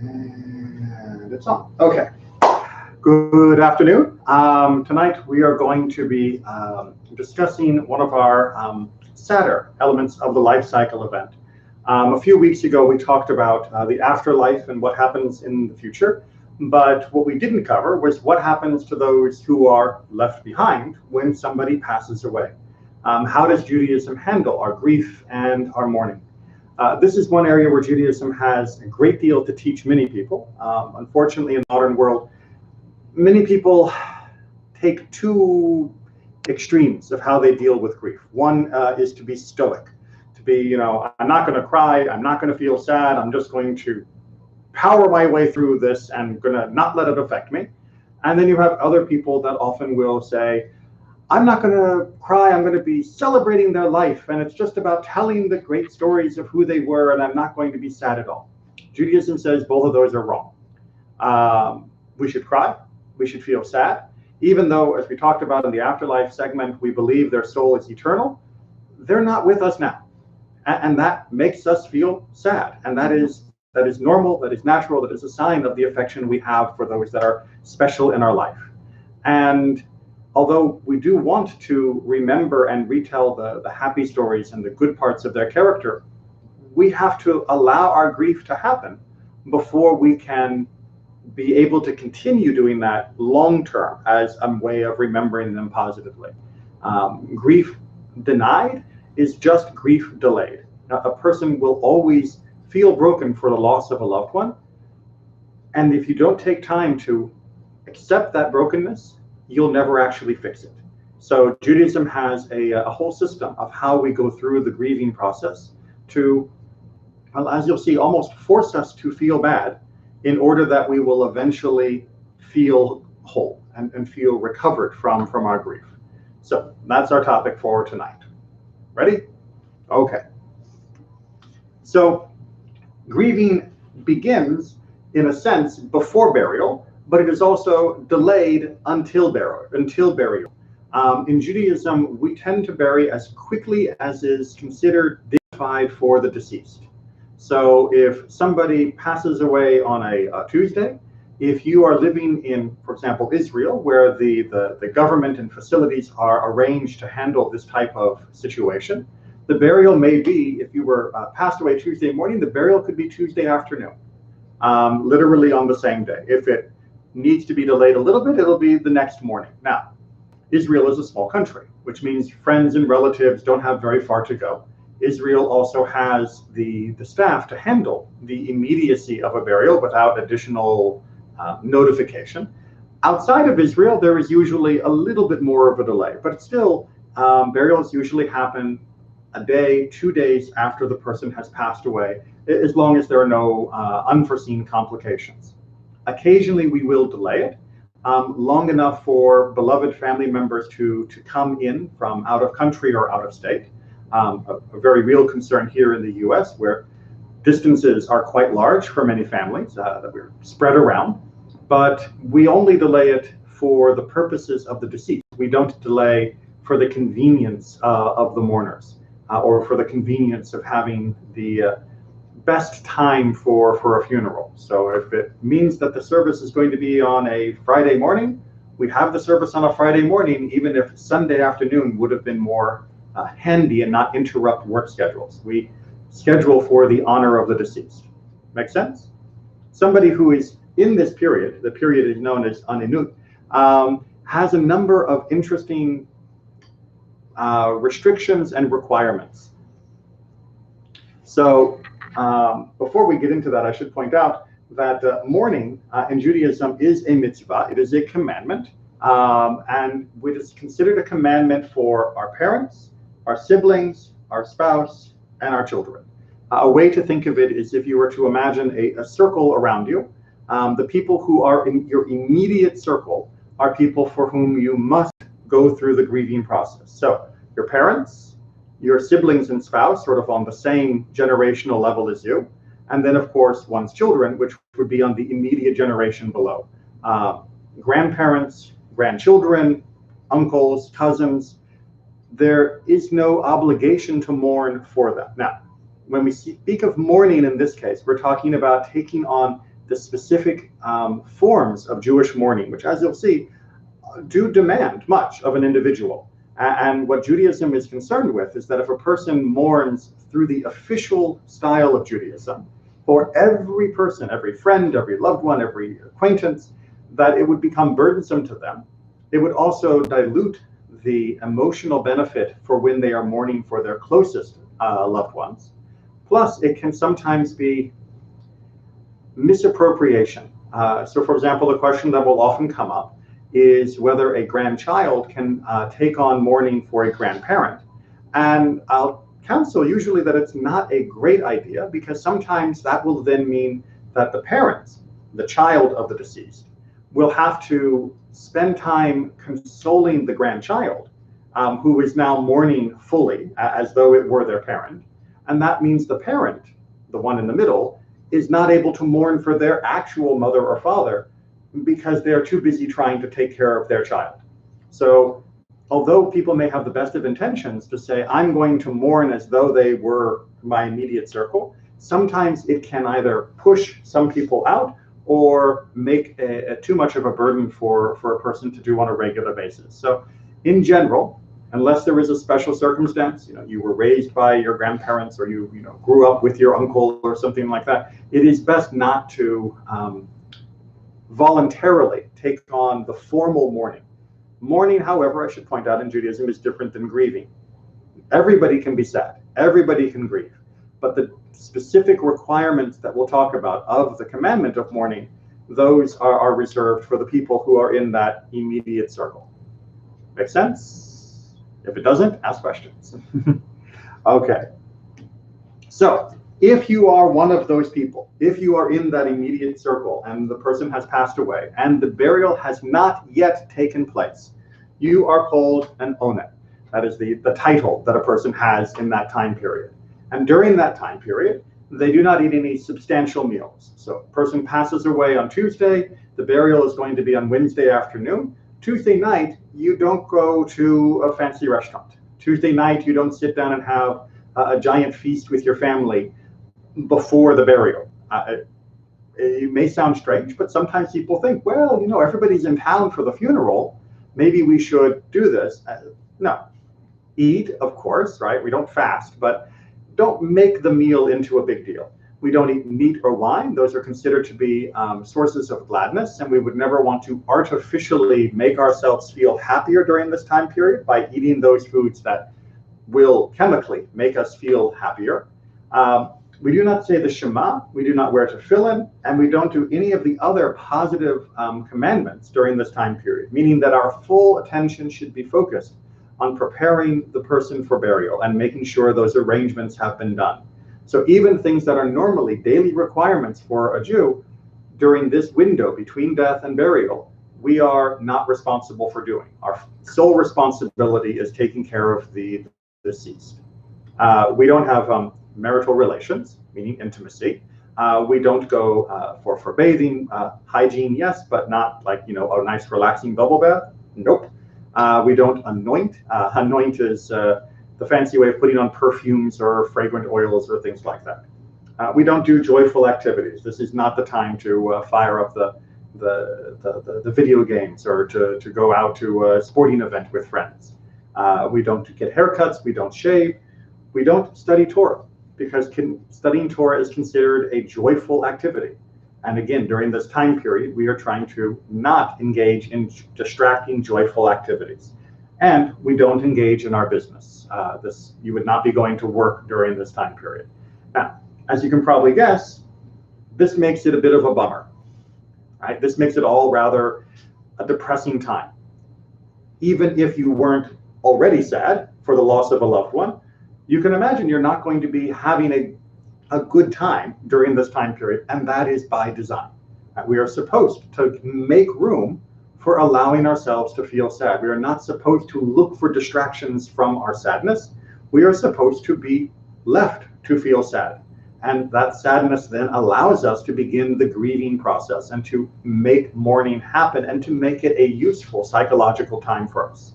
And it's on. Okay. Good afternoon. Tonight we are going to be discussing one of our sadder elements of the life cycle event. A few weeks ago we talked about the afterlife and what happens in the future, but what we didn't cover was what happens to those who are left behind when somebody passes away. How does Judaism handle our grief and our mourning? This is one area where Judaism has a great deal to teach many people. Unfortunately, in the modern world, many people take two extremes of how they deal with grief. One is to be stoic, to be, I'm not going to cry, I'm not going to feel sad, I'm just going to power my way through this and going to not let it affect me. And then you have other people that often will say, I'm not going to cry, I'm going to be celebrating their life, and it's just about telling the great stories of who they were, and I'm not going to be sad at all. Judaism says both of those are wrong. We should cry, we should feel sad, even though, as we talked about in the afterlife segment, we believe their soul is eternal. They're not with us now, and that makes us feel sad, and that is normal, that is natural, that is a sign of the affection we have for those that are special in our life. And although we do want to remember and retell the happy stories and the good parts of their character, we have to allow our grief to happen before we can be able to continue doing that long term as a way of remembering them positively. Grief denied is just grief delayed. Now, a person will always feel broken for the loss of a loved one, and if you don't take time to accept that brokenness, you'll never actually fix it. So Judaism has a whole system of how we go through the grieving process to, well, as you'll see, almost force us to feel bad in order that we will eventually feel whole and feel recovered from our grief. So that's our topic for tonight. Ready? Okay. So grieving begins, in a sense, before burial, but it is also delayed until burial. In Judaism, we tend to bury as quickly as is considered dignified for the deceased. So if somebody passes away on a Tuesday, if you are living in, for example, Israel, where the government and facilities are arranged to handle this type of situation, the burial may be, if you were passed away Tuesday morning, the burial could be Tuesday afternoon, literally on the same day. If it needs to be delayed a little bit, it'll be the next morning. Now, Israel is a small country, which means friends and relatives don't have very far to go. Israel also has the staff to handle the immediacy of a burial without additional notification. Outside of Israel, there is usually a little bit more of a delay, but still, burials usually happen a day, 2 days after the person has passed away, as long as there are no unforeseen complications. Occasionally, we will delay it long enough for beloved family members to come in from out of country or out of state. A very real concern here in the US, where distances are quite large for many families that we're spread around, but we only delay it for the purposes of the deceased. We don't delay for the convenience of the mourners or for the convenience of having the best time for a funeral. So if it means that the service is going to be on a Friday morning, we have the service on a Friday morning, even if Sunday afternoon would have been more handy and not interrupt work schedules. We schedule for the honor of the deceased. Make sense? Somebody who is in this period, the period is known as aninut, has a number of interesting restrictions and requirements. So before we get into that, I should point out that mourning in Judaism is a mitzvah. It is a commandment, and it is considered a commandment for our parents, our siblings, our spouse, and our children. A way to think of it is if you were to imagine a circle around you. The people who are in your immediate circle are people for whom you must go through the grieving process. So your parents, your siblings and spouse, sort of on the same generational level as you, and then of course one's children, which would be on the immediate generation below. Grandparents, grandchildren, uncles, cousins, there is no obligation to mourn for them. Now, when we speak of mourning in this case, we're talking about taking on the specific forms of Jewish mourning, which, as you'll see, do demand much of an individual. And what Judaism is concerned with is that if a person mourns through the official style of Judaism, for every person, every friend, every loved one, every acquaintance, that it would become burdensome to them. It would also dilute the emotional benefit for when they are mourning for their closest loved ones. Plus, it can sometimes be misappropriation. So, for example, the question that will often come up is whether a grandchild can take on mourning for a grandparent. And I'll counsel usually that it's not a great idea, because sometimes that will then mean that the parents, the child of the deceased, will have to spend time consoling the grandchild, who is now mourning fully as though it were their parent. And that means the parent, the one in the middle, is not able to mourn for their actual mother or father because they're too busy trying to take care of their child. So although people may have the best of intentions to say, I'm going to mourn as though they were my immediate circle, sometimes it can either push some people out or make too much of a burden for a person to do on a regular basis. So in general, unless there is a special circumstance, you were raised by your grandparents, or you grew up with your uncle or something like that, it is best not to voluntarily take on the formal mourning. Mourning, however, I should point out, in Judaism is different than grieving. Everybody can be sad, everybody can grieve, but the specific requirements that we'll talk about of the commandment of mourning, those are reserved for the people who are in that immediate circle. Make sense? If it doesn't, ask questions. Okay. So if you are one of those people, if you are in that immediate circle and the person has passed away and the burial has not yet taken place, you are called an onet. That is the title that a person has in that time period. And during that time period, they do not eat any substantial meals. So a person passes away on Tuesday, the burial is going to be on Wednesday afternoon. Tuesday night, you don't go to a fancy restaurant. Tuesday night, you don't sit down and have a giant feast with your family before the burial. It may sound strange, but sometimes people think, well, everybody's in town for the funeral, maybe we should do this. No. Eat, of course, right? We don't fast, but don't make the meal into a big deal. We don't eat meat or wine. Those are considered to be sources of gladness, and we would never want to artificially make ourselves feel happier during this time period by eating those foods that will chemically make us feel happier. We do not say the Shema, we do not wear tefillin, and we don't do any of the other positive commandments during this time period, meaning that our full attention should be focused on preparing the person for burial and making sure those arrangements have been done. So even things that are normally daily requirements for a Jew, during this window between death and burial, we are not responsible for doing. Our sole responsibility is taking care of the deceased. We don't have marital relations, meaning intimacy. We don't go for bathing. Hygiene, yes, but not like, a nice relaxing bubble bath. Nope. We don't anoint. Anoint is the fancy way of putting on perfumes or fragrant oils or things like that. We don't do joyful activities. This is not the time to fire up the video games or to go out to a sporting event with friends. We don't get haircuts. We don't shave. We don't study Torah, because studying Torah is considered a joyful activity. And again, during this time period, we are trying to not engage in distracting, joyful activities. And we don't engage in our business. You would not be going to work during this time period. Now, as you can probably guess, this makes it a bit of a bummer, right? This makes it all rather a depressing time. Even if you weren't already sad for the loss of a loved one, you can imagine you're not going to be having a good time during this time period, and that is by design. We are supposed to make room for allowing ourselves to feel sad. We are not supposed to look for distractions from our sadness. We are supposed to be left to feel sad. And that sadness then allows us to begin the grieving process and to make mourning happen and to make it a useful psychological time for us.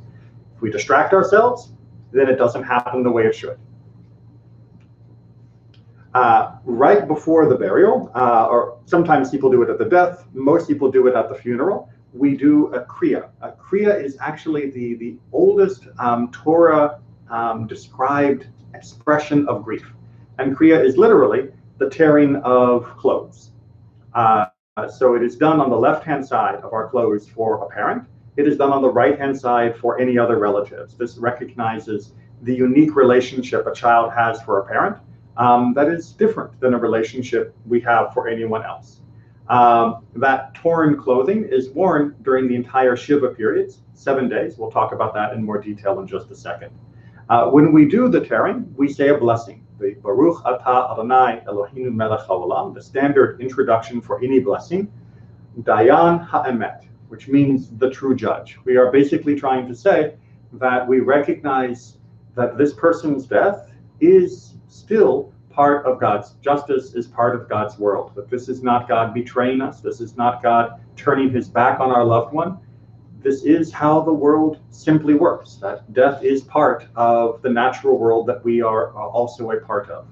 If we distract ourselves, then it doesn't happen the way it should. Right before the burial, or sometimes people do it at the death, most people do it at the funeral, we do a kriya. A kriya is actually the oldest Torah described expression of grief. And kriya is literally the tearing of clothes. So it is done on the left-hand side of our clothes for a parent. It is done on the right-hand side for any other relatives. This recognizes the unique relationship a child has for a parent that is different than a relationship we have for anyone else. That torn clothing is worn during the entire Shiva periods, 7 days. We'll talk about that in more detail in just a second. When we do the tearing, we say a blessing. The Baruch Atah Adonai Eloheinu Melech Haolam, the standard introduction for any blessing, Dayan Ha'emet, which means the true judge. We are basically trying to say that we recognize that this person's death is still part of God's justice, is part of God's world. That this is not God betraying us. This is not God turning his back on our loved one. This is how the world simply works, that death is part of the natural world that we are also a part of.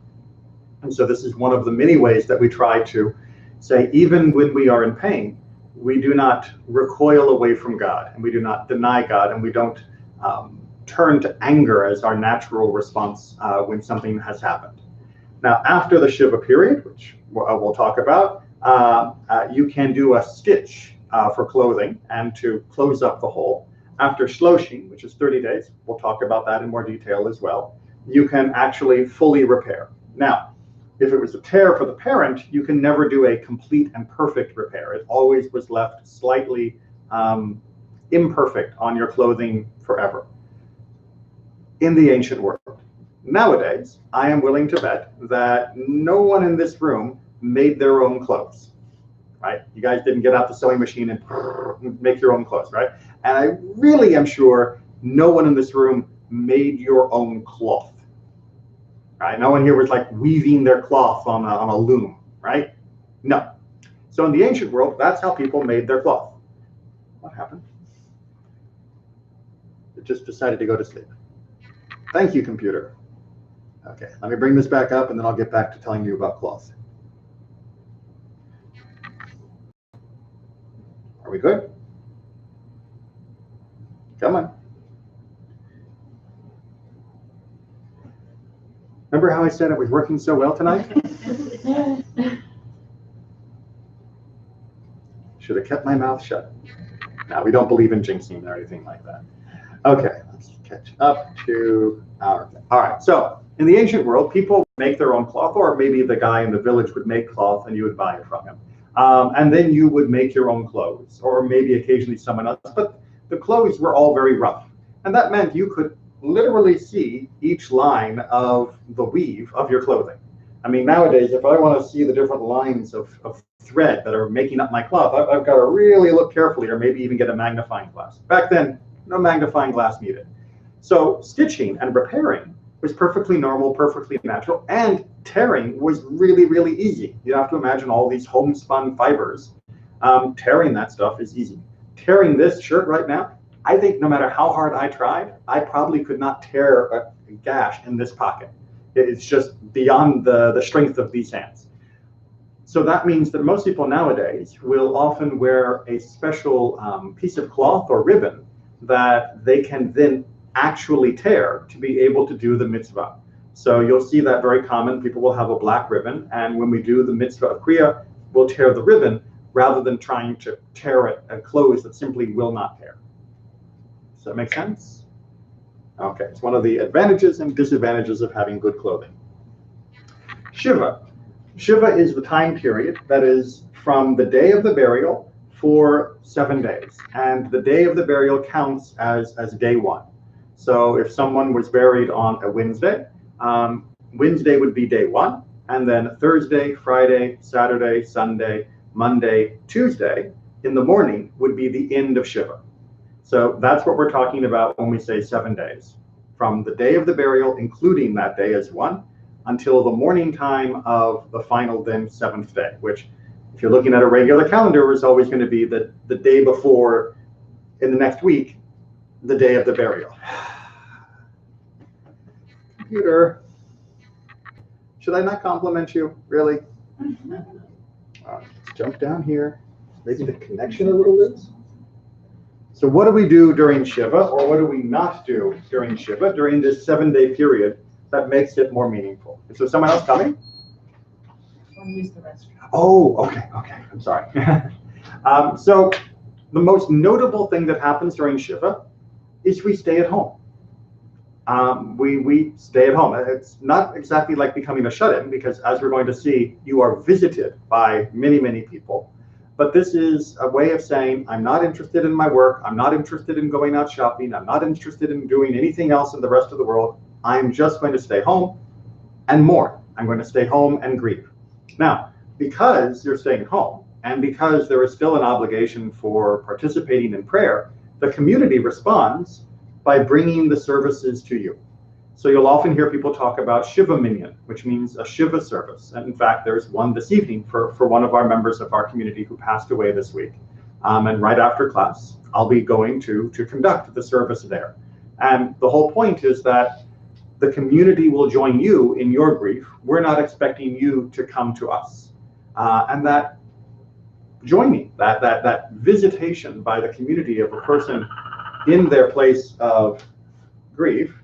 And so this is one of the many ways that we try to say, even when we are in pain, we do not recoil away from God, and we do not deny God, and we don't turn to anger as our natural response when something has happened. Now, after the Shiva period, which we'll talk about, you can do a stitch for clothing and to close up the hole. After Shloshim, which is 30 days, we'll talk about that in more detail as well, you can actually fully repair. Now, if it was a tear for the parent, you can never do a complete and perfect repair. It always was left slightly imperfect on your clothing forever. In the ancient world. Nowadays, I am willing to bet that no one in this room made their own clothes, right? You guys didn't get out the sewing machine and make your own clothes, right? And I really am sure no one in this room made your own cloth, right? No one here was like weaving their cloth on a loom, right? No. So in the ancient world, that's how people made their cloth. What happened? It just decided to go to sleep. Thank you, computer. Okay, let me bring this back up and then I'll get back to telling you about cloth. Are we good? Come on. Remember how I said it was working so well tonight? Should have kept my mouth shut. Now, we don't believe in jinxing or anything like that. Okay, let's catch up to our thing. All right, so in the ancient world, people make their own cloth, or maybe the guy in the village would make cloth and you would buy it from him. And then you would make your own clothes, or maybe occasionally someone else. But the clothes were all very rough. And that meant you could literally see each line of the weave of your clothing. I mean, nowadays, if I want to see the different lines of thread that are making up my cloth, I've got to really look carefully, or maybe even get a magnifying glass. Back then, no magnifying glass needed. So stitching and repairing was perfectly normal, perfectly natural, and tearing was really, really easy. You have to imagine all these homespun fibers. Tearing that stuff is easy. Tearing this shirt right now, I think no matter how hard I tried, I probably could not tear a gash in this pocket. It's just beyond the strength of these hands. So that means that most people nowadays will often wear a special piece of cloth or ribbon that they can then actually tear to be able to do the mitzvah. So you'll see that very common. People will have a black ribbon, and when we do the mitzvah of kriya, we'll tear the ribbon rather than trying to tear a clothes that simply will not tear. Does that make sense? Okay, it's one of the advantages and disadvantages of having good clothing. Shiva. Shiva is the time period that is from the day of the burial for 7 days. And the day of the burial counts as day one. So if someone was buried on a Wednesday, Wednesday would be day one. And then Thursday, Friday, Saturday, Sunday, Monday, Tuesday in the morning would be the end of Shiva. So that's what we're talking about when we say 7 days. From the day of the burial, including that day as one, until the morning time of the final then 7th day, which if you're looking at a regular calendar is always going to be the day before in the next week, the day of the burial. Computer, Should I not compliment you? Really? Let's jump down here. Maybe the connection a little is. So what do we do during Shiva, or what do we not do during Shiva, during this 7-day period that makes it more meaningful? Is there someone else coming? Use the restroom. Oh, okay, I'm sorry. So the most notable thing that happens during Shiva is we stay at home. We stay at home. It's not exactly like becoming a shut-in, because as we're going to see, you are visited by many, many people. But this is a way of saying, I'm not interested in my work, I'm not interested in going out shopping, I'm not interested in doing anything else in the rest of the world. I'm just going to stay home and mourn. I'm going to stay home and grieve. Now, because you're staying home, and because there is still an obligation for participating in prayer, the community responds by bringing the services to you. So you'll often hear people talk about Shiva Minyan, which means a Shiva service. And in fact, there's one this evening for one of our members of our community who passed away this week. And right after class, I'll be going to conduct the service there. And the whole point is that the community will join you in your grief. We're not expecting you to come to us. And that joining, that visitation by the community of a person in their place of grief,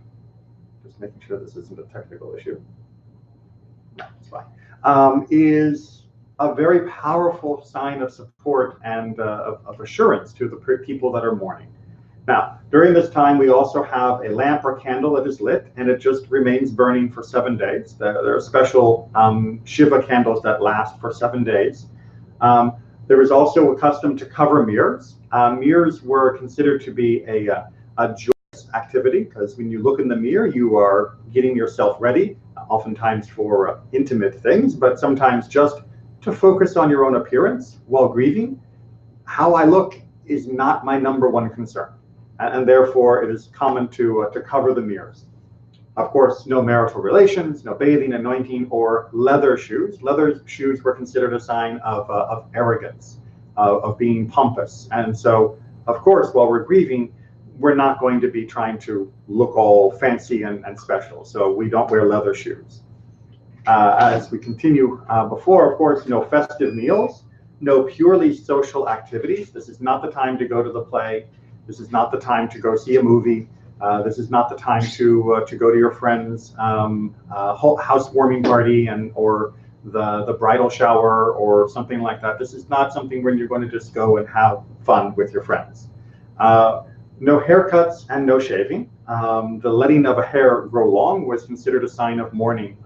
just making sure this isn't a technical issue, no, it's fine, is a very powerful sign of support and of assurance to the people that are mourning. Now, during this time, we also have a lamp or candle that is lit, and it just remains burning for 7 days. There are special Shiva candles that last for 7 days. There is also a custom to cover mirrors. Mirrors were considered to be a joyous activity, because when you look in the mirror, you are getting yourself ready, oftentimes for intimate things, but sometimes just to focus on your own appearance while grieving. How I look is not my #1 concern. And therefore it is common to cover the mirrors. Of course, no marital relations, no bathing, anointing, or leather shoes. Leather shoes were considered a sign of arrogance, of being pompous. And so, of course, while we're grieving, we're not going to be trying to look all fancy and special. So we don't wear leather shoes. As we continue before, of course, no festive meals, no purely social activities. This is not the time to go to the play. This is not the time to go see a movie. This is not the time to go to your friend's housewarming party or the bridal shower or something like that. This is not something where you're going to just go and have fun with your friends. No haircuts and no shaving. The letting of a hair grow long was considered a sign of mourning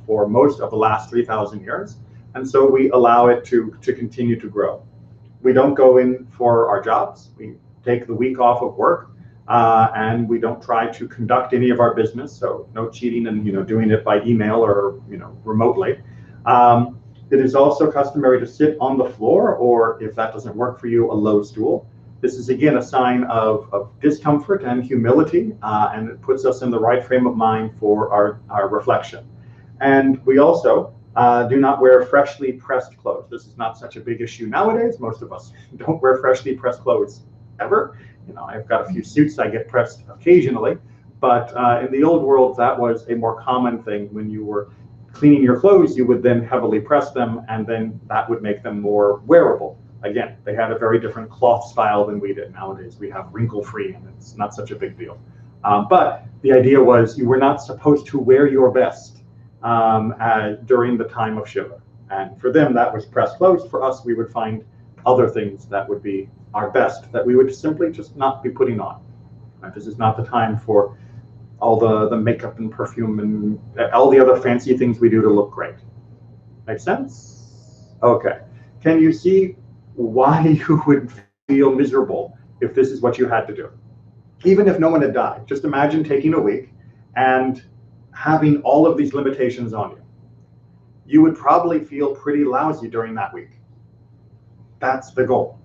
for most of the last 3,000 years. And so we allow it to continue to grow. We don't go in for our jobs. We take the week off of work, and we don't try to conduct any of our business. So no cheating and doing it by email or remotely. It is also customary to sit on the floor, or if that doesn't work for you, a low stool. This is again a sign of discomfort and humility, and it puts us in the right frame of mind for our reflection. And we also do not wear freshly pressed clothes. This is not such a big issue nowadays. Most of us don't wear freshly pressed clothes ever. I've got a few suits I get pressed occasionally, but in the old world, that was a more common thing. When you were cleaning your clothes, you would then heavily press them, and then that would make them more wearable. Again, they had a very different cloth style than we did. Nowadays, we have wrinkle-free, and it's not such a big deal. But the idea was you were not supposed to wear your best during the time of Shiva. And for them, that was pressed clothes. For us, we would find other things that would be our best, that we would simply just not be putting on. Right? This is not the time for all the makeup and perfume and all the other fancy things we do to look great. Make sense? Okay. Can you see why you would feel miserable if this is what you had to do? Even if no one had died, just imagine taking a week and having all of these limitations on you. You would probably feel pretty lousy during that week. That's the goal.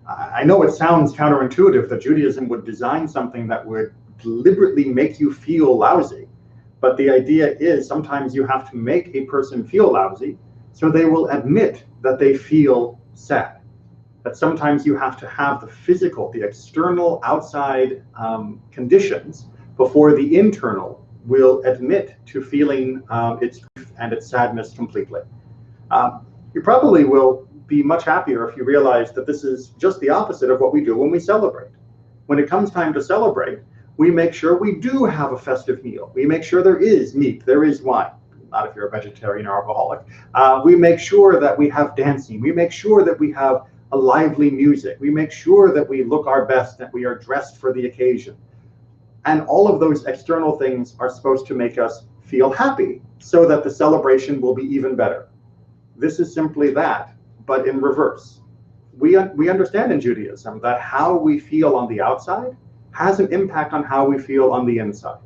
I know it sounds counterintuitive that Judaism would design something that would deliberately make you feel lousy, but the idea is sometimes you have to make a person feel lousy so they will admit that they feel sad. That sometimes you have to have the physical, the external outside conditions before the internal will admit to feeling its grief and its sadness completely. You probably will be much happier if you realize that this is just the opposite of what we do when we celebrate. When it comes time to celebrate, we make sure we do have a festive meal. We make sure there is meat, there is wine. Not if you're a vegetarian or alcoholic. We make sure that we have dancing. We make sure that we have a lively music. We make sure that we look our best, that we are dressed for the occasion. And all of those external things are supposed to make us feel happy so that the celebration will be even better. This is simply that, but in reverse. We understand in Judaism that how we feel on the outside has an impact on how we feel on the inside.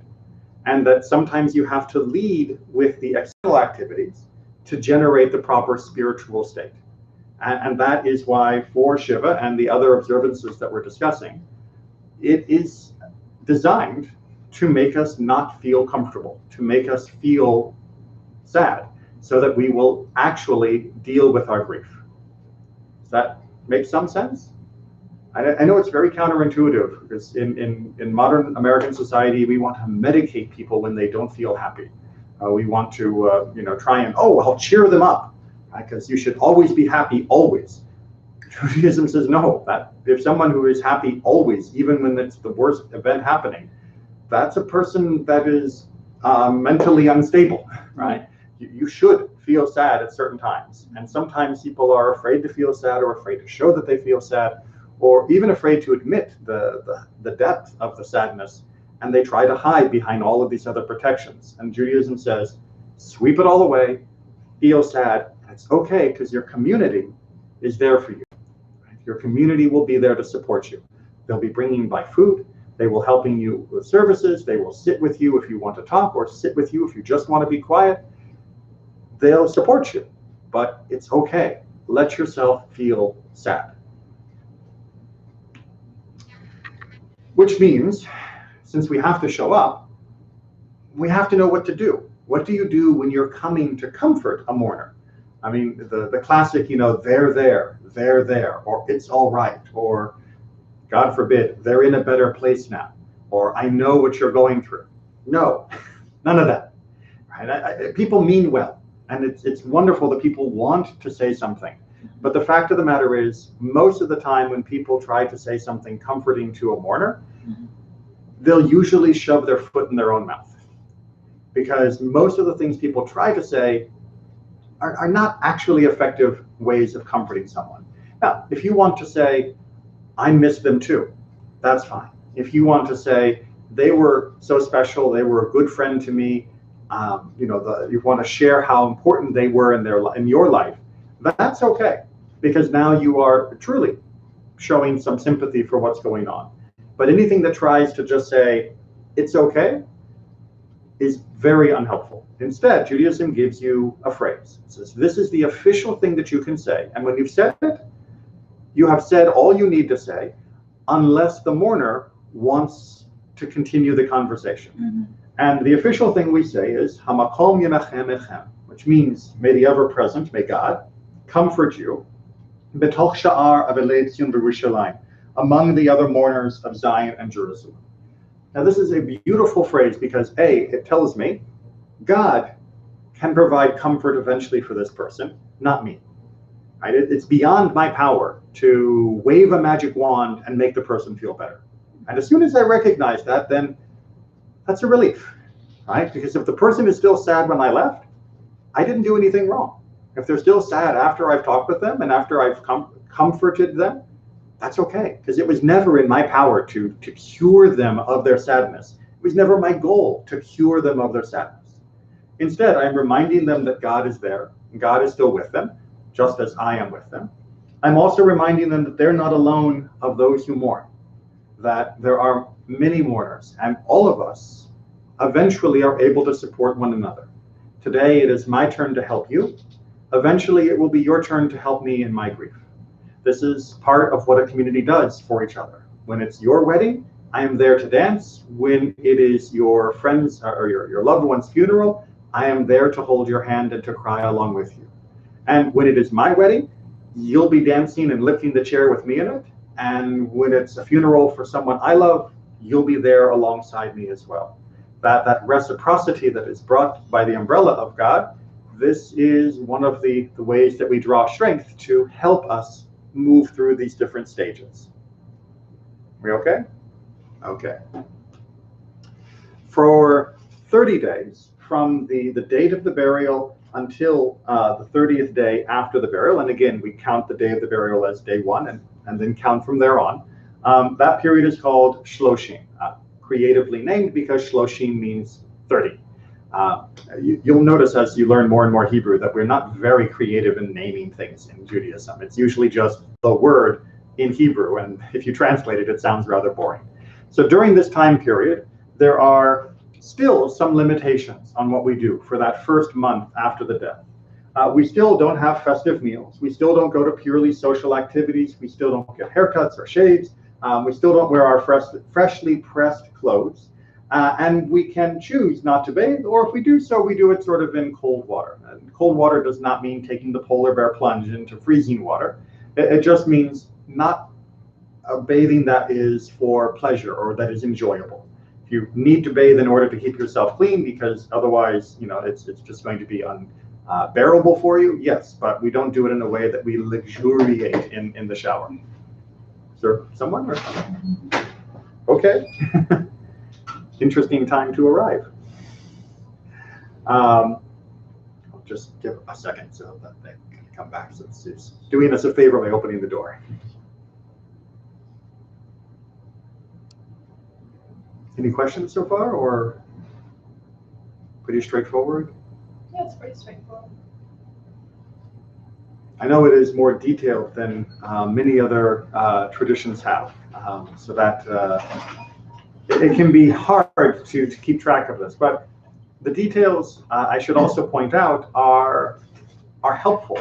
And that sometimes you have to lead with the external activities to generate the proper spiritual state. And that is why for Shiva and the other observances that we're discussing, it is designed to make us not feel comfortable, to make us feel sad, so that we will actually deal with our grief. Does that make some sense? I know it's very counterintuitive, because in modern American society, we want to medicate people when they don't feel happy. We want to try and, I'll cheer them up, because you should always be happy, always. Judaism says no, that if someone who is happy always, even when it's the worst event happening, that's a person that is mentally unstable, right? You should feel sad at certain times. And sometimes people are afraid to feel sad or afraid to show that they feel sad, or even afraid to admit the depth of the sadness, and they try to hide behind all of these other protections. And Judaism says, sweep it all away, feel sad, and it's okay, because your community is there for you. Your community will be there to support you. They'll be bringing by food, they will helping you with services, they will sit with you if you want to talk, or sit with you if you just want to be quiet. They'll support you, but it's okay. Let yourself feel sad. Which means, since we have to show up, we have to know what to do. What do you do when you're coming to comfort a mourner? I mean, the classic, they're there, or it's all right, or God forbid, they're in a better place now, or I know what you're going through. No, none of that. Right? People mean well, and it's wonderful that people want to say something. But the fact of the matter is, most of the time when people try to say something comforting to a mourner, they'll usually shove their foot in their own mouth. Because most of the things people try to say are not actually effective ways of comforting someone. Now, if you want to say, I miss them too, that's fine. If you want to say, they were so special, they were a good friend to me, you want to share how important they were in your life, that's okay, because now you are truly showing some sympathy for what's going on. But anything that tries to just say, it's okay, is very unhelpful. Instead, Judaism gives you a phrase. It says, this is the official thing that you can say. And when you've said it, you have said all you need to say, unless the mourner wants to continue the conversation. Mm-hmm. And the official thing we say is, Hamakom Yenachem Echem, which means, may the ever-present, may God, comfort you, Betoch Sha'ar Avelei Tzion B'Yerushalayim, among the other mourners of Zion and Jerusalem. Now, this is a beautiful phrase because, A, it tells me God can provide comfort eventually for this person, not me. Right? It's beyond my power to wave a magic wand and make the person feel better. And as soon as I recognize that, then that's a relief, right? Because if the person is still sad when I left, I didn't do anything wrong. If they're still sad after I've talked with them and after I've comforted them, that's okay, because it was never in my power to cure them of their sadness. It was never my goal to cure them of their sadness. Instead, I'm reminding them that God is there, and God is still with them, just as I am with them. I'm also reminding them that they're not alone of those who mourn, that there are many mourners, and all of us eventually are able to support one another. Today, it is my turn to help you. Eventually, it will be your turn to help me in my grief. This is part of what a community does for each other. When it's your wedding, I am there to dance. When it is your friend's or your loved one's funeral, I am there to hold your hand and to cry along with you. And when it is my wedding, you'll be dancing and lifting the chair with me in it. And when it's a funeral for someone I love, you'll be there alongside me as well. that reciprocity that is brought by the umbrella of God, this is one of the ways that we draw strength to help us move through these different stages. We okay? Okay. For 30 days, from the date of the burial until the 30th day after the burial, and again, we count the day of the burial as day one and then count from there on, that period is called Shloshim, creatively named because Shloshim means 30. You'll notice as you learn more and more Hebrew that we're not very creative in naming things in Judaism. It's usually just the word in Hebrew, and if you translate it, it sounds rather boring. So during this time period, there are still some limitations on what we do for that first month after the death. We still don't have festive meals. We still don't go to purely social activities. We still don't get haircuts or shaves. We still don't wear our freshly pressed clothes. And we can choose not to bathe, or if we do so, we do it sort of in cold water. And cold water does not mean taking the polar bear plunge into freezing water. It just means not a bathing that is for pleasure or that is enjoyable. If you need to bathe in order to keep yourself clean, because otherwise, it's just going to be unbearable for you, yes, but we don't do it in a way that we luxuriate in the shower. Is there someone or something? Okay. Interesting time to arrive. I'll just give a second so that they can come back. So it's doing us a favor by opening the door. Any questions so far, or pretty straightforward? Yeah, it's pretty straightforward. I know it is more detailed than many other traditions have, so that it can be hard to keep track of this. But the details, I should also point out, are helpful,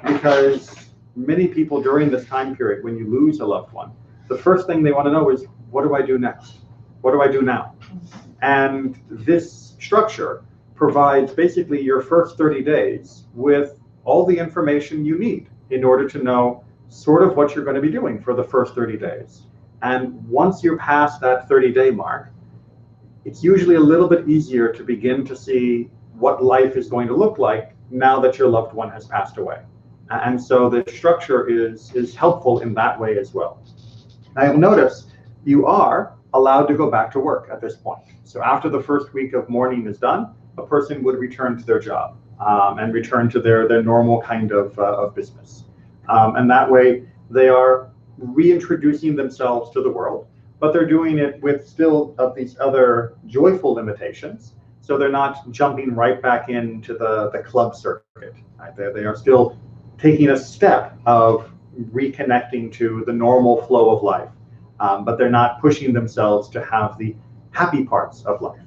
because many people during this time period, when you lose a loved one, the first thing they want to know is, what do I do next? What do I do now? And this structure provides basically your first 30 days with all the information you need in order to know sort of what you're going to be doing for the first 30 days. And once you're past that 30-day mark, it's usually a little bit easier to begin to see what life is going to look like now that your loved one has passed away. And so the structure is helpful in that way as well. Now you'll notice you are allowed to go back to work at this point. So after the first week of mourning is done, a person would return to their job and return to their normal kind of business. And that way they are reintroducing themselves to the world, but they're doing it with still of these other joyful limitations. So they're not jumping right back into the club circuit. Right? They are still taking a step of reconnecting to the normal flow of life, but they're not pushing themselves to have the happy parts of life.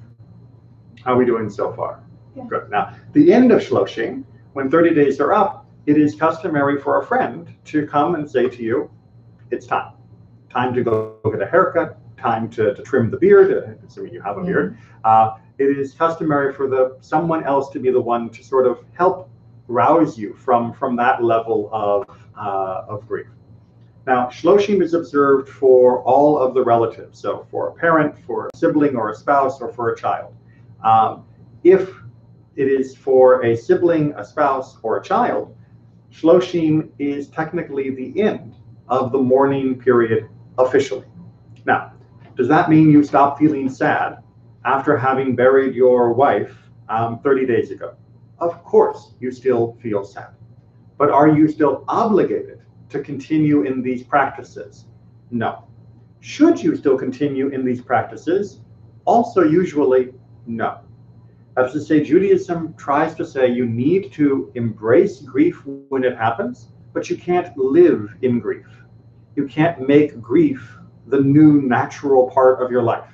How are we doing so far? Yeah. Good. Now, the end of Shloshim, when 30 days are up, it is customary for a friend to come and say to you, it's time. Time to go get a haircut, time to trim the beard, assuming you have a beard. It is customary for someone else to be the one to sort of help rouse you from that level of grief. Now, Shloshim is observed for all of the relatives, so for a parent, for a sibling or a spouse, or for a child. If it is for a sibling, a spouse, or a child, Shloshim is technically the end of the mourning period officially. Now, does that mean you stop feeling sad after having buried your wife 30 days ago? Of course, you still feel sad. But are you still obligated to continue in these practices? No. Should you still continue in these practices? Also, usually, no. That's to say, Judaism tries to say you need to embrace grief when it happens, but you can't live in grief. You can't make grief the new natural part of your life.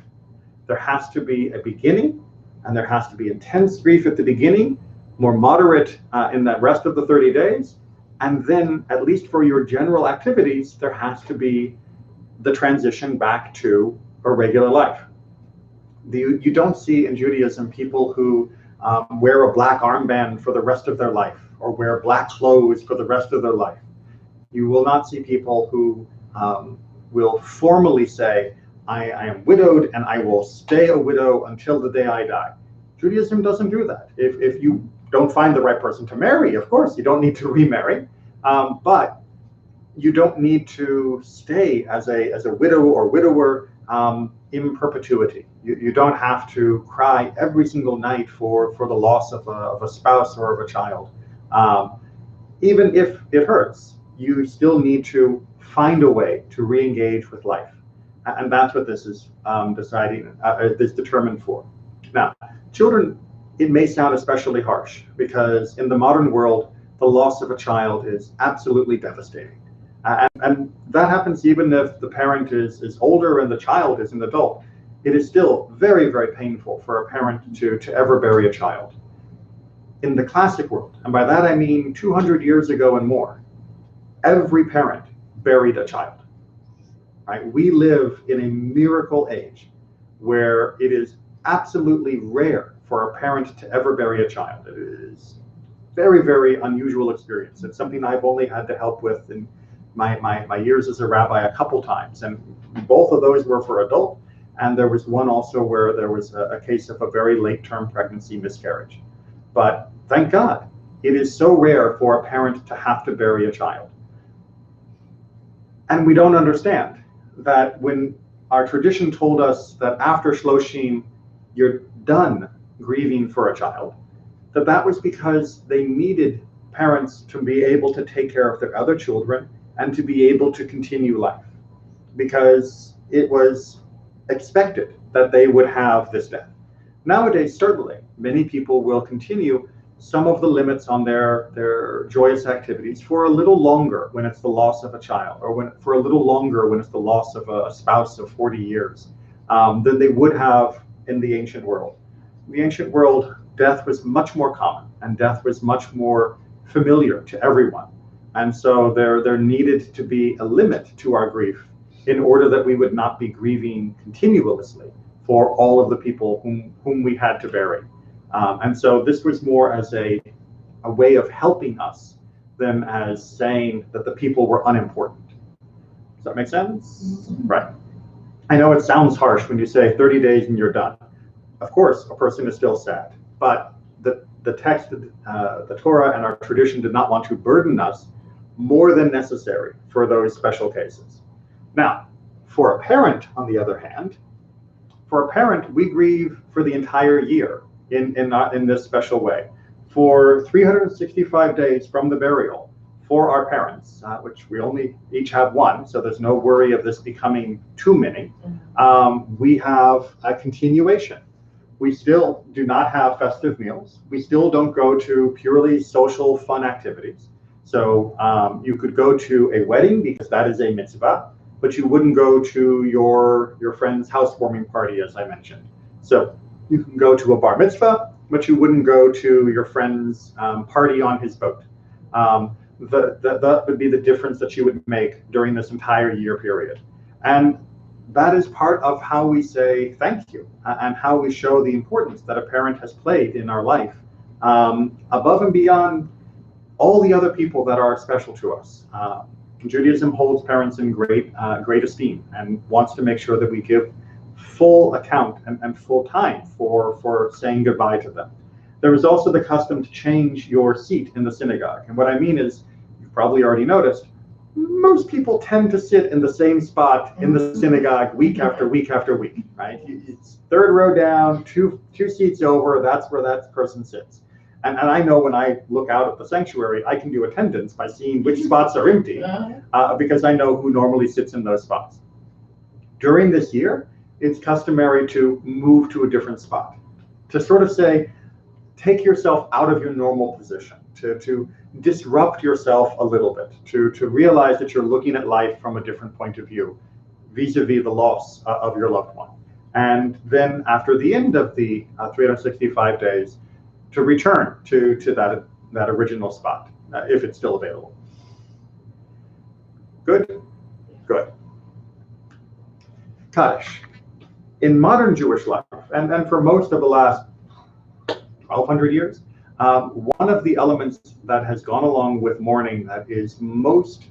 There has to be a beginning, and there has to be intense grief at the beginning, more moderate in the rest of the 30 days, and then, at least for your general activities, there has to be the transition back to a regular life. You don't see in Judaism people who wear a black armband for the rest of their life, or wear black clothes for the rest of their life. You will not see people who will formally say, I am widowed and I will stay a widow until the day I die. Judaism doesn't do that. If you don't find the right person to marry, of course, you don't need to remarry, but you don't need to stay as a widow or widower in perpetuity. You don't have to cry every single night for the loss of a spouse or of a child. Even if it hurts, you still need to find a way to re-engage with life. And that's what this is determined for. Now, children, it may sound especially harsh because in the modern world, the loss of a child is absolutely devastating. And that happens even if the parent is older and the child is an adult. It is still very, very painful for a parent to ever bury a child. In the classic world, and by that I mean 200 years ago and more, every parent buried a child. Right? We live in a miracle age where it is absolutely rare for a parent to ever bury a child. It is very, very unusual experience. It's something I've only had to help with in my years as a rabbi a couple times, and both of those were for adult, and there was one also where there was a case of a very late-term pregnancy miscarriage. But thank God, it is so rare for a parent to have to bury a child. And we don't understand that when our tradition told us that after Shloshim, you're done grieving for a child, that was because they needed parents to be able to take care of their other children and to be able to continue life, because it was expected that they would have this death. Nowadays, certainly, many people will continue some of the limits on their joyous activities for a little longer when it's the loss of a child, or for a little longer when it's the loss of a spouse of 40 years, than they would have in the ancient world. In the ancient world, death was much more common, and death was much more familiar to everyone. And so there needed to be a limit to our grief in order that we would not be grieving continuously for all of the people whom we had to bury. And so this was more as a way of helping us than as saying that the people were unimportant. Does that make sense? Right. I know it sounds harsh when you say 30 days and you're done. Of course, a person is still sad, but the text, the Torah and our tradition did not want to burden us more than necessary for those special cases. Now, for a parent, on the other hand, we grieve for the entire year in this special way. For 365 days from the burial, for our parents, which we only each have one, so there's no worry of this becoming too many, we have a continuation. We still do not have festive meals. We still don't go to purely social fun activities. So you could go to a wedding because that is a mitzvah, but you wouldn't go to your friend's housewarming party, as I mentioned. So you can go to a bar mitzvah, but you wouldn't go to your friend's party on his boat. That would be the difference that you would make during this entire year period. And that is part of how we say thank you and how we show the importance that a parent has played in our life, above and beyond all the other people that are special to us. Judaism holds parents in great esteem and wants to make sure that we give full account and full time for saying goodbye to them. There is also the custom to change your seat in the synagogue. And what I mean is, you've probably already noticed, most people tend to sit in the same spot in the synagogue week after week after week, right? It's third row down, two seats over, that's where that person sits. And I know when I look out at the sanctuary, I can do attendance by seeing which spots are empty, because I know who normally sits in those spots. During this year, it's customary to move to a different spot, to sort of say, take yourself out of your normal position, to disrupt yourself a little bit, to realize that you're looking at life from a different point of view, vis-a-vis the loss of your loved one. And then after the end of the 365 days, to return to that original spot, if it's still available. Good? Good. Kaddish. In modern Jewish life, and for most of the last 1,200 years, one of the elements that has gone along with mourning that is most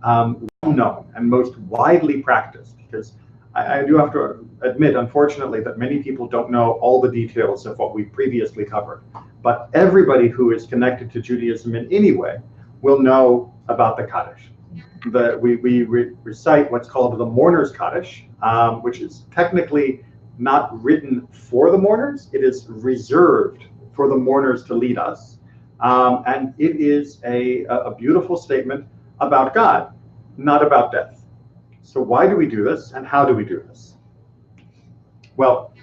well known and most widely practiced, because I do have to admit, unfortunately, that many people don't know all the details of what we previously covered. But everybody who is connected to Judaism in any way will know about the Kaddish. We recite what's called the mourner's Kaddish, which is technically not written for the mourners. It is reserved for the mourners to lead us. And it is a beautiful statement about God, not about death. So why do we do this, and how do we do this? Well,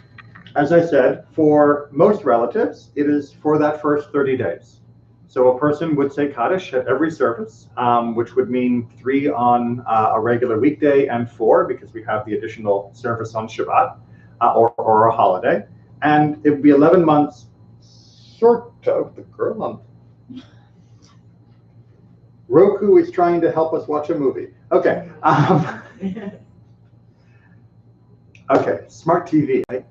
as I said, for most relatives, it is for that first 30 days. So a person would say Kaddish at every service, which would mean 3 on a regular weekday and 4 because we have the additional service on Shabbat or a holiday. And it would be 11 months, sort of, the girl month. Roku is trying to help us watch a movie. Okay. Okay, smart TV, right?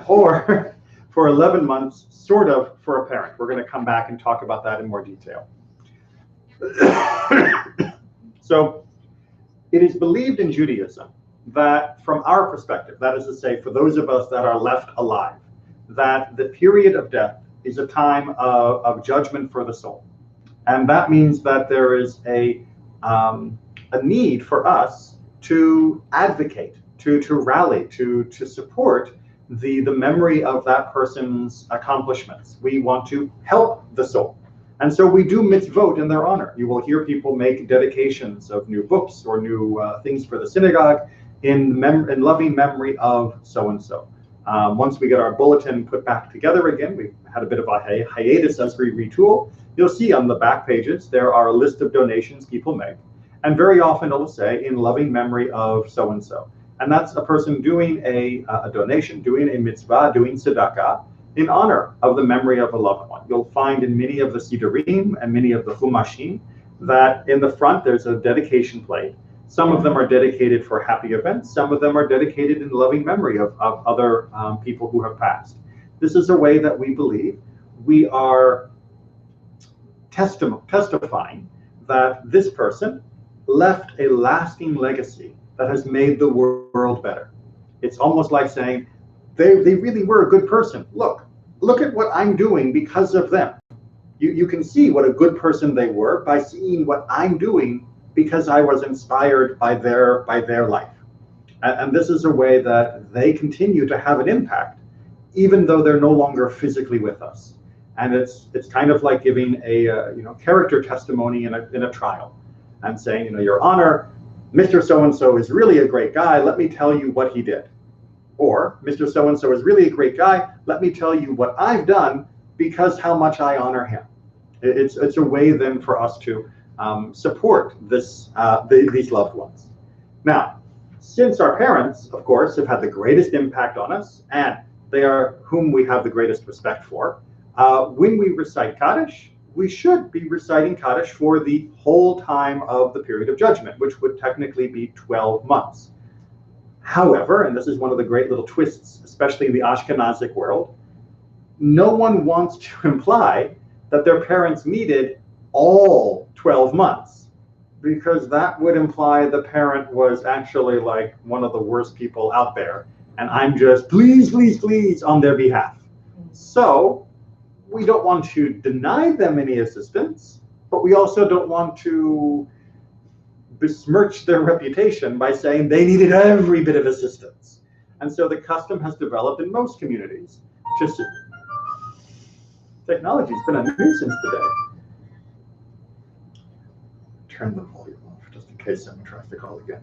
Or for 11 months, sort of, for a parent. We're going to come back and talk about that in more detail. So it is believed in Judaism that from our perspective, that is to say, for those of us that are left alive, that the period of death is a time of judgment for the soul. And that means that there is a need for us to advocate, to rally, to support the memory of that person's accomplishments. We want to help the soul. And so we do mitzvot in their honor. You will hear people make dedications of new books or new things for the synagogue in loving memory of so-and-so. Once we get our bulletin put back together again, we've had a bit of a hiatus as we retool. You'll see on the back pages, there are a list of donations people make. And very often it'll say, in loving memory of so-and-so. And that's a person doing a donation, doing a mitzvah, doing tzedakah, in honor of the memory of a loved one. You'll find in many of the Sidurim and many of the Chumashim that in the front there's a dedication plate. Some of them are dedicated for happy events. Some of them are dedicated in loving memory of other people who have passed. This is a way that we believe we are testifying that this person left a lasting legacy that has made the world better. It's almost like saying, they really were a good person. Look at what I'm doing because of them. You can see what a good person they were by seeing what I'm doing because I was inspired by their life. And this is a way that they continue to have an impact, even though they're no longer physically with us. And it's kind of like giving a character testimony in a trial and saying, Your Honor, Mr. So-and-so is really a great guy. Let me tell you what he did. Or Mr. So-and-so is really a great guy. Let me tell you what I've done because how much I honor him. It's a way then for us to support these loved ones. Now, since our parents, of course, have had the greatest impact on us, and they are whom we have the greatest respect for, when we recite Kaddish, we should be reciting Kaddish for the whole time of the period of judgment, which would technically be 12 months. However, and this is one of the great little twists, especially in the Ashkenazic world, no one wants to imply that their parents needed all 12 months, because that would imply the parent was actually like one of the worst people out there, and I'm just please, please, please on their behalf. So we don't want to deny them any assistance, but we also don't want to besmirch their reputation by saying they needed every bit of assistance. And so the custom has developed in most communities. Technology's been a nuisance today. Turn the volume off just in case someone tries to call again.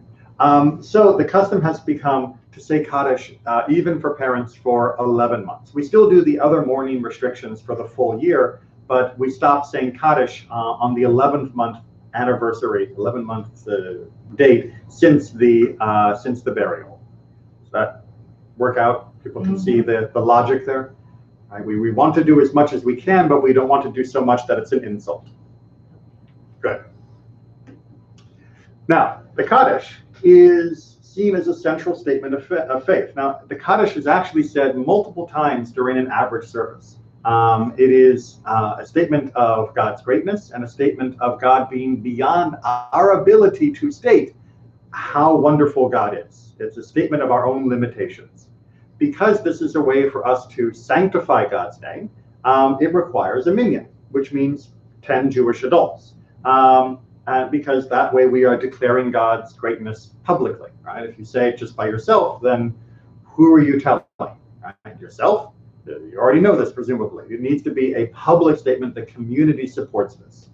So the custom has become to say Kaddish even for parents for 11 months. We still do the other mourning restrictions for the full year, but we stopped saying Kaddish on the 11th month anniversary, 11-month date since the burial. Does that work out? People can see the logic there. Right? We want to do as much as we can, but we don't want to do so much that it's an insult. Good. Now, the Kaddish is seen as a central statement of faith. Now, the Kaddish is actually said multiple times during an average service. It is a statement of God's greatness and a statement of God being beyond our ability to state how wonderful God is. It's a statement of our own limitations. Because this is a way for us to sanctify God's name, it requires a minyan, which means 10 Jewish adults. And because that way we are declaring God's greatness publicly, right? If you say it just by yourself, then who are you telling? Right? Yourself? You already know this, presumably. It needs to be a public statement. The community supports this.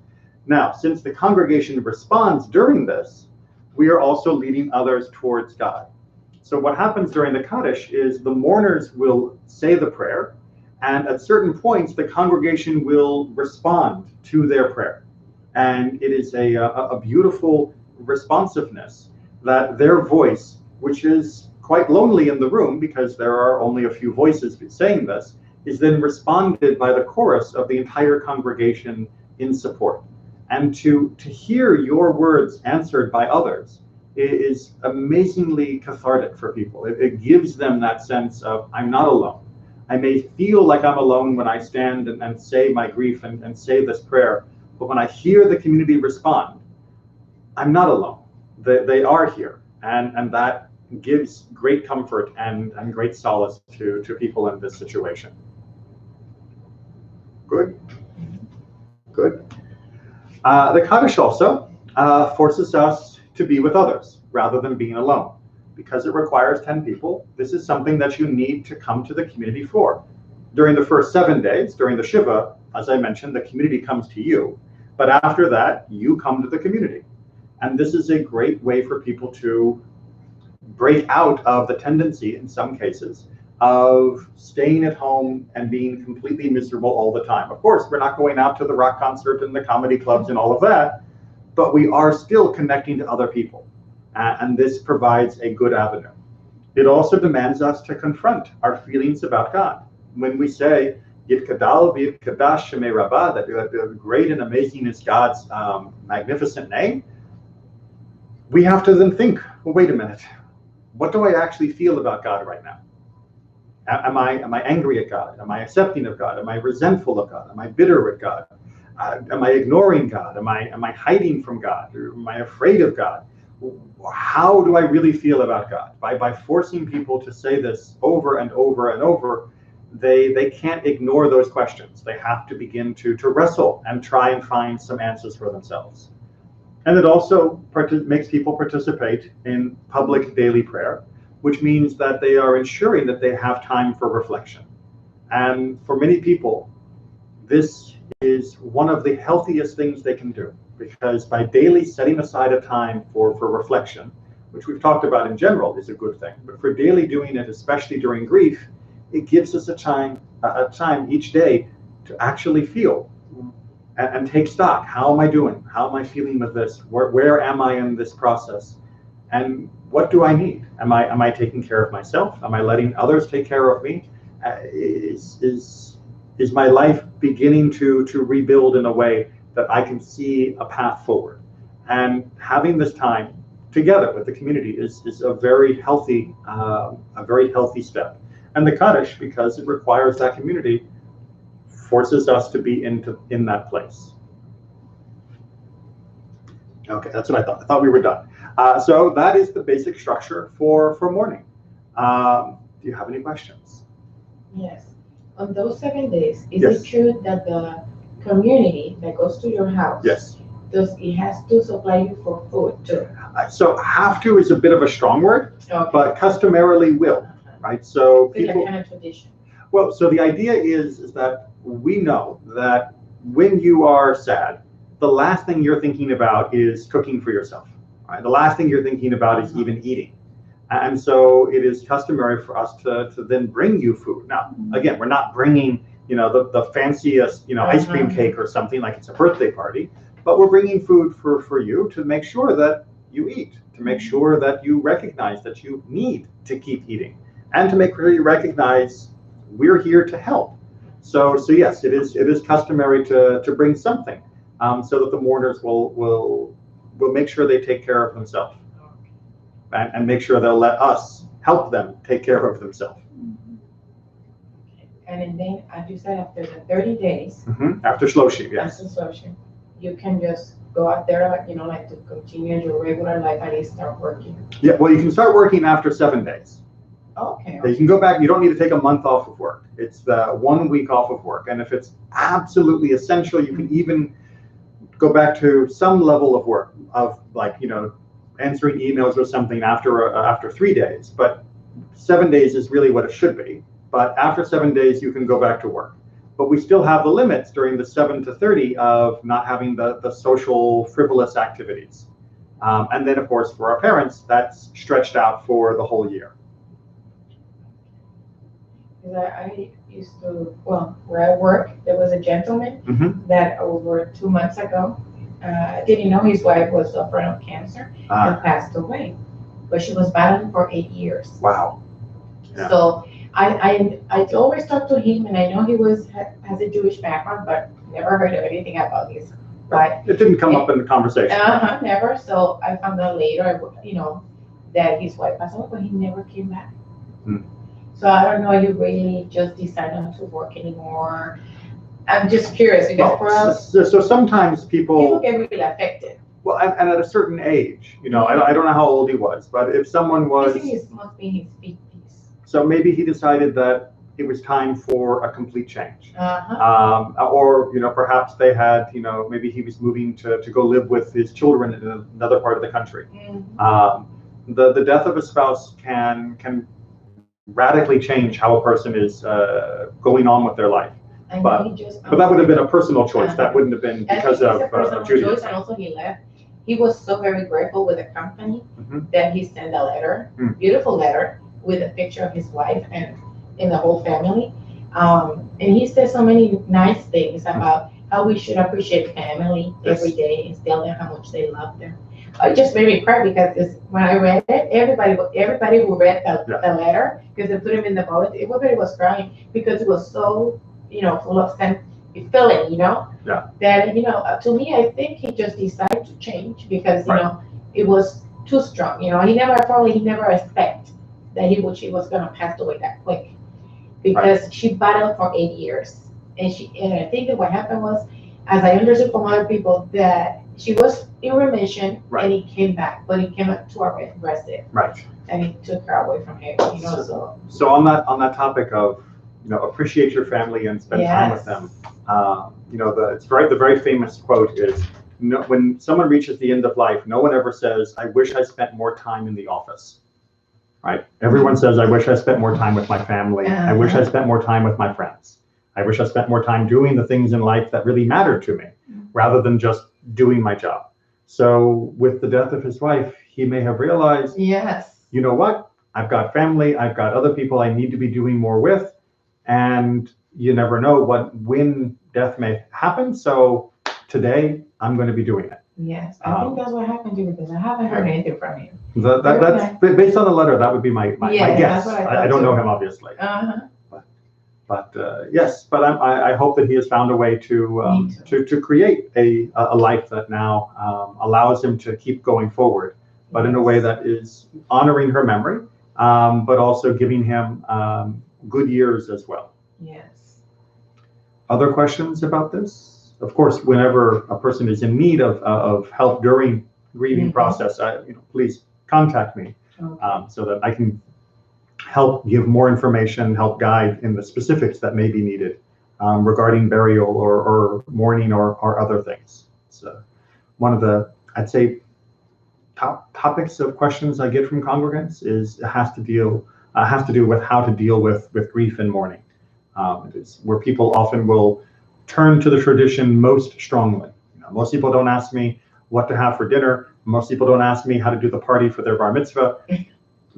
Now, since the congregation responds during this, we are also leading others towards God. So what happens during the Kaddish is the mourners will say the prayer, and at certain points, the congregation will respond to their prayer. And it is a beautiful responsiveness that their voice, which is quite lonely in the room because there are only a few voices saying this, is then responded by the chorus of the entire congregation in support. And to hear your words answered by others is amazingly cathartic for people. It gives them that sense of, I'm not alone. I may feel like I'm alone when I stand and say my grief and say this prayer, but when I hear the community respond, I'm not alone. They are here, and that gives great comfort and great solace to people in this situation. Good. Good. The Kaddish also forces us to be with others rather than being alone. Because it requires 10 people, this is something that you need to come to the community for. During the first 7 days, during the Shiva, as I mentioned, the community comes to you. But after that, you come to the community. And this is a great way for people to break out of the tendency, in some cases, of staying at home and being completely miserable all the time. Of course, we're not going out to the rock concert and the comedy clubs and all of that, but we are still connecting to other people. And this provides a good avenue. It also demands us to confront our feelings about God. When we say, Yitkadal v'yitkadash shemei Rabbah, that great and amazing is God's magnificent name, we have to then think, well, wait a minute, what do I actually feel about God right now? Am I angry at God? Am I accepting of God? Am I resentful of God? Am I bitter at God? Am I ignoring God? Am I hiding from God? Or am I afraid of God? How do I really feel about God? By forcing people to say this over and over and over, they can't ignore those questions. They have to begin to wrestle and try and find some answers for themselves. And it also makes people participate in public daily prayer, which means that they are ensuring that they have time for reflection. And for many people, this is one of the healthiest things they can do, because by daily setting aside a time for reflection, which we've talked about in general is a good thing, but for daily doing it, especially during grief, it gives us a time each day to actually feel and take stock. How am I doing? How am I feeling with this? Where am I in this process? And what do I need? Am I taking care of myself? Am I letting others take care of me? Is my life beginning to rebuild in a way that I can see a path forward? And having this time together with the community is a very healthy step. And the Kaddish, because it requires that community, forces us to be in that place. Okay, that's what I thought. I thought we were done. So that is the basic structure for mourning. Do you have any questions? Yes. On those 7 days, is Yes. it true that the community that goes to your house, Yes. it has to supply you for food too? So have to is a bit of a strong word, Okay. but customarily will, right? So It's like people. kind of tradition. Well, so the idea is that we know that when you are sad, the last thing you're thinking about is cooking for yourself, right? The last thing you're thinking about is even eating. And so it is customary for us to then bring you food. Now, again, we're not bringing, the fanciest, ice cream cake or something like it's a birthday party, but we're bringing food for you to make sure that you eat, to make sure that you recognize that you need to keep eating, and to make sure you recognize we're here to help. So yes, it is customary to bring something, so that the mourners will make sure they take care of themselves, and make sure they'll let us help them take care of themselves. And then, as you said, after the 30 days, After Shloshim, yes. after Shloshim, you can just go out there, like, like to continue your regular life and you start working? Yeah, well, you can start working after 7 days. Okay. You can go back. You don't need to take a month off of work. It's the 1 week off of work. And if it's absolutely essential, you can even go back to some level of work of, like, answering emails or something after 3 days. But 7 days is really what it should be. But after 7 days, you can go back to work. But we still have the limits during the 7 to 30 of not having the social frivolous activities. And then, of course, for our parents, that's stretched out for the whole year. I used to, well, where I work, there was a gentleman that over 2 months ago didn't know his wife was suffering of cancer and passed away. But she was battling for 8 years. Wow. Yeah. So I always talk to him, and I know he has a Jewish background, but never heard of anything about this. But it didn't come up in the conversation. Never. So I found out later, that his wife passed away, but he never came back. So I don't know, he really just decided not to work anymore. I'm just curious because for us, so sometimes people get really affected. Well, and at a certain age, I don't know how old he was, but if someone was, I think it must be his 50s. So maybe he decided that it was time for a complete change. Or, perhaps they had, maybe he was moving to go live with his children in another part of the country. The death of a spouse can radically change how a person is going on with their life. But that would have been a personal choice. That wouldn't have been because of Judaism. And also he left. He was so very grateful with the company that he sent a letter, beautiful letter, with a picture of his wife and the whole family. And he said so many nice things about how we should appreciate family every day and tell them how much they love them. It just made me cry because when I read it, everybody who read the letter, because they put him in the bullet, everybody was crying because it was so, full of feeling, that, to me, I think he just decided to change because, it was too strong. He never expected that she was going to pass away that quick because she battled for 8 years. And I think that what happened was, as I understood from other people, that she was in remission and he came back, but he came up too aggressive. Right. And he took her away from him, So on that topic of, appreciate your family and spend time with them. The very famous quote is, when someone reaches the end of life, no one ever says, "I wish I spent more time in the office." Right? Everyone says, "I wish I spent more time with my family. I wish I spent more time with my friends. I wish I spent more time doing the things in life that really matter to me, rather than just doing my job." So with the death of his wife, he may have realized, you know what? I've got family. I've got other people I need to be doing more with. And you never know when death may happen. So today I'm going to be doing it. Yes, I think that's what happened to you because I haven't heard anything from him. That's based on the letter. That would be my guess. I don't know him, obviously. But yes, but I hope that he has found a way to create a life that now allows him to keep going forward, but in a way that is honoring her memory, but also giving him good years as well. Yes. Other questions about this? Of course, whenever a person is in need of help during grieving process, please contact me so that I can help give more information, help guide in the specifics that may be needed regarding burial or mourning or other things. So one of the, I'd say, top topics of questions I get from congregants has to do with how to deal with grief and mourning. It is where people often will turn to the tradition most strongly. Most people don't ask me what to have for dinner. Most people don't ask me how to do the party for their bar mitzvah.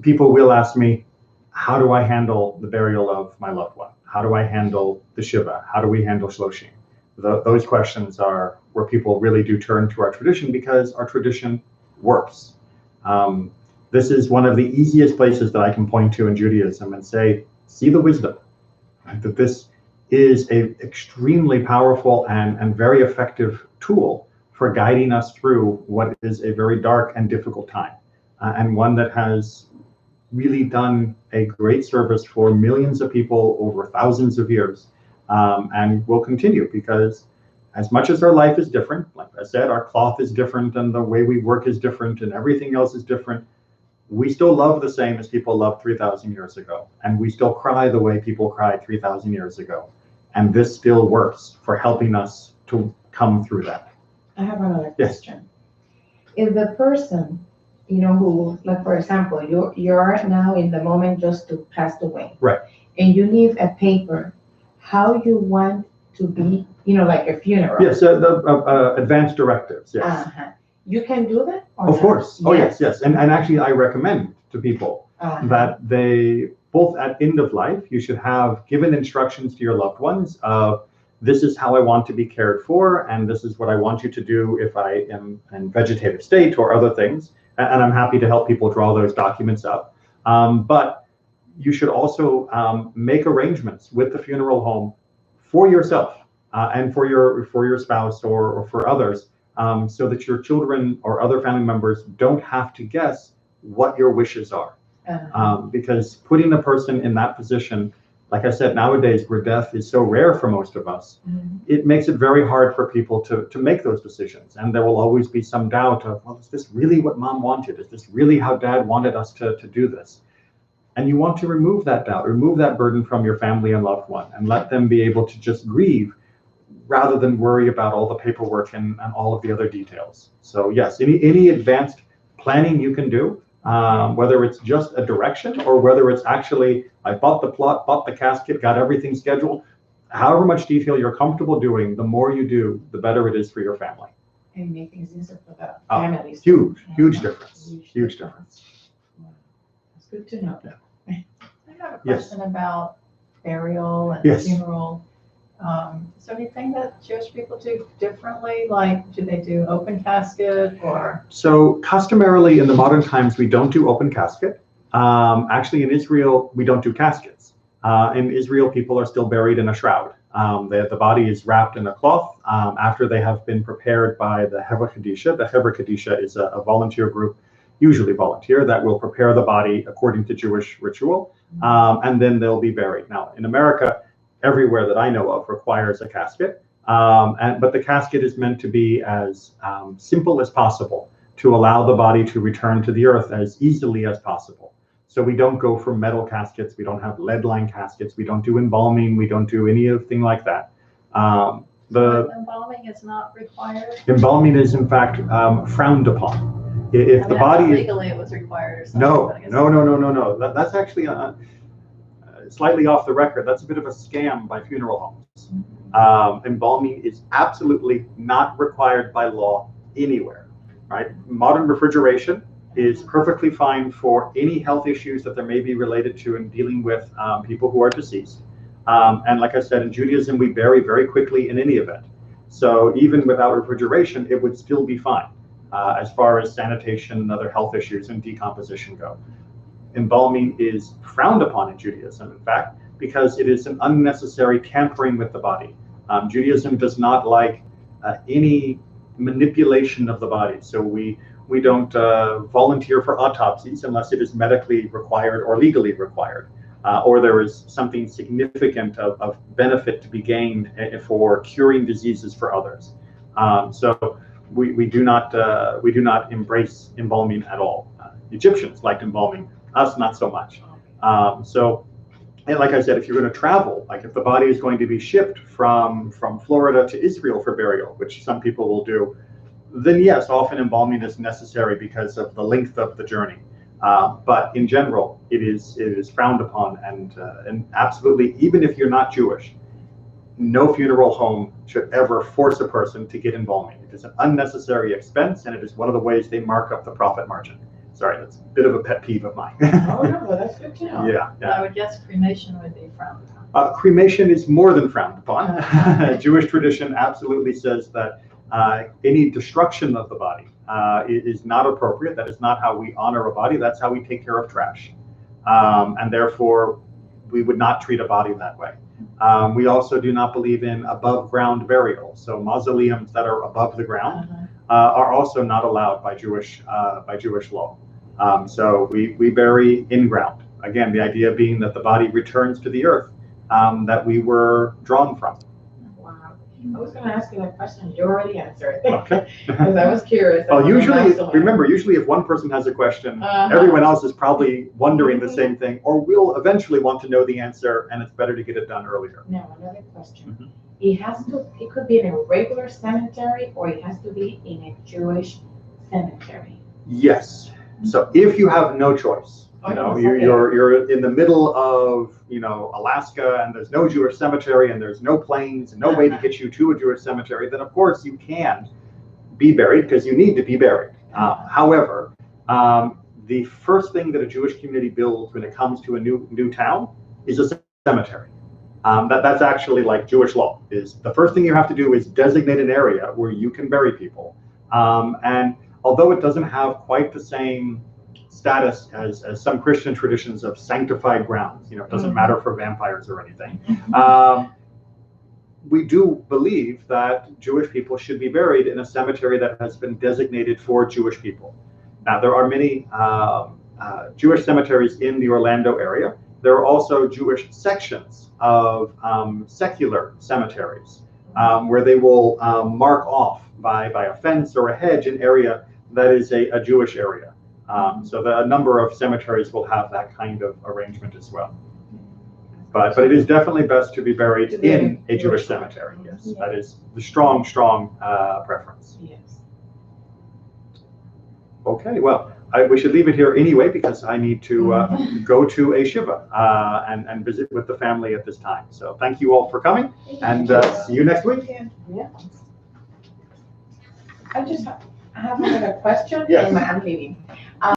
People will ask me, how do I handle the burial of my loved one? How do I handle the Shiva? How do we handle Shloshim? Those questions are where people really do turn to our tradition because our tradition works. This is one of the easiest places that I can point to in Judaism and say, see the wisdom. That this is an extremely powerful and very effective tool for guiding us through what is a very dark and difficult time, and one that has really done a great service for millions of people over thousands of years, and will continue because as much as our life is different, like I said, our cloth is different and the way we work is different and everything else is different, we still love the same as people loved 3,000 years ago. And we still cry the way people cried 3,000 years ago. And this still works for helping us to come through that. I have another question. If the person, who, like for example, you're now in the moment just to pass away. Right. And you leave a paper, how you want to be, like a funeral. Yes, the advanced directives, yes. Uh-huh. You can do that? Of course. Oh, yes. And actually, I recommend to people that they, both at end of life, you should have given instructions to your loved ones of, this is how I want to be cared for, and this is what I want you to do if I am in vegetative state or other things. And I'm happy to help people draw those documents up. But you should also make arrangements with the funeral home for yourself and for your spouse or for others, so that your children or other family members don't have to guess what your wishes are. Because putting a person in that position, like I said, nowadays where death is so rare for most of us, it makes it very hard for people to make those decisions. And there will always be some doubt of, well, is this really what mom wanted? Is this really how dad wanted us to do this? And you want to remove that doubt, remove that burden from your family and loved one, and let them be able to just grieve rather than worry about all the paperwork and all of the other details. So yes, any advanced planning you can do, whether it's just a direction or whether it's actually, I bought the plot, bought the casket, got everything scheduled, however much detail you're comfortable doing, the more you do, the better it is for your family. And make things easier for the families. Huge difference. Huge difference. It's good to know. I have a question about burial and funeral. Is there anything that Jewish people do differently? Like, do they do open casket or? So customarily in the modern times, we don't do open casket. Actually in Israel, we don't do caskets. In Israel, people are still buried in a shroud. The body is wrapped in a cloth after they have been prepared by the Hevra Kadisha. The Hevra Kadisha is a volunteer group, usually volunteer, that will prepare the body according to Jewish ritual, and then they'll be buried. Now, in America, everywhere that I know of requires a casket, but the casket is meant to be as simple as possible to allow the body to return to the earth as easily as possible. So we don't go for metal caskets, we don't have lead-lined caskets, we don't do embalming, we don't do anything like that. Embalming is not required? Embalming is in fact frowned upon. If the body legally it was required or something. No. That's actually slightly off the record. That's a bit of a scam by funeral homes. Embalming is absolutely not required by law anywhere. Right? Modern refrigeration is perfectly fine for any health issues that there may be related to in dealing with people who are deceased. And like I said, in Judaism, we bury very quickly in any event. So even without refrigeration, it would still be fine as far as sanitation and other health issues and decomposition go. Embalming is frowned upon in Judaism, in fact, because it is an unnecessary tampering with the body. Judaism does not like any manipulation of the body. So we don't volunteer for autopsies unless it is medically required or legally required, or there is something significant of benefit to be gained for curing diseases for others. So we do not embrace embalming at all. Egyptians liked embalming, us not so much. And like I said, if you're going to travel, like if the body is going to be shipped from Florida to Israel for burial, which some people will do, then yes, often embalming is necessary because of the length of the journey. But in general, it is frowned upon, and absolutely, even if you're not Jewish, no funeral home should ever force a person to get embalming. It is an unnecessary expense, and it is one of the ways they mark up the profit margin. Sorry, that's a bit of a pet peeve of mine. Oh, no, well, that's good to know. Yeah. I would guess cremation would be frowned upon. Cremation is more than frowned upon. Jewish tradition absolutely says that any destruction of the body is not appropriate. That is not how we honor a body. That's how we take care of trash. And therefore, we would not treat a body that way. We also do not believe in above ground burial. So mausoleums that are above the ground are also not allowed by Jewish law. So we bury in ground. Again, the idea being that the body returns to the earth that we were drawn from. Wow. I was going to ask you that question. You already answered. Okay. Because I was curious. Well, usually, remember, usually if one person has a question, everyone else is probably wondering the same thing, or will eventually want to know the answer, and it's better to get it done earlier. Now, another question. It could be in a regular cemetery, or it has to be in a Jewish cemetery. Yes. So if you have no choice, you're in the middle of, Alaska, and there's no Jewish cemetery, and there's no planes, and no way to get you to a Jewish cemetery, then of course you can be buried because you need to be buried. However, the first thing that a Jewish community builds when it comes to a new town is a cemetery. That's actually like Jewish law. Is the first thing you have to do is designate an area where you can bury people. And although it doesn't have quite the same status as some Christian traditions of sanctified grounds, it doesn't matter for vampires or anything. We do believe that Jewish people should be buried in a cemetery that has been designated for Jewish people. Now, there are many Jewish cemeteries in the Orlando area. There are also Jewish sections of secular cemeteries where they will mark off by a fence or a hedge an area that is a Jewish area. So a number of cemeteries will have that kind of arrangement as well. But it is definitely best to be buried in a Jewish cemetery. Yes, that is the strong preference. Yes. Okay, well, we should leave it here anyway because I need to go to a shiva and visit with the family at this time. So thank you all for coming, and see you next week. Yeah. I have another question, Yes. and I'm leaving.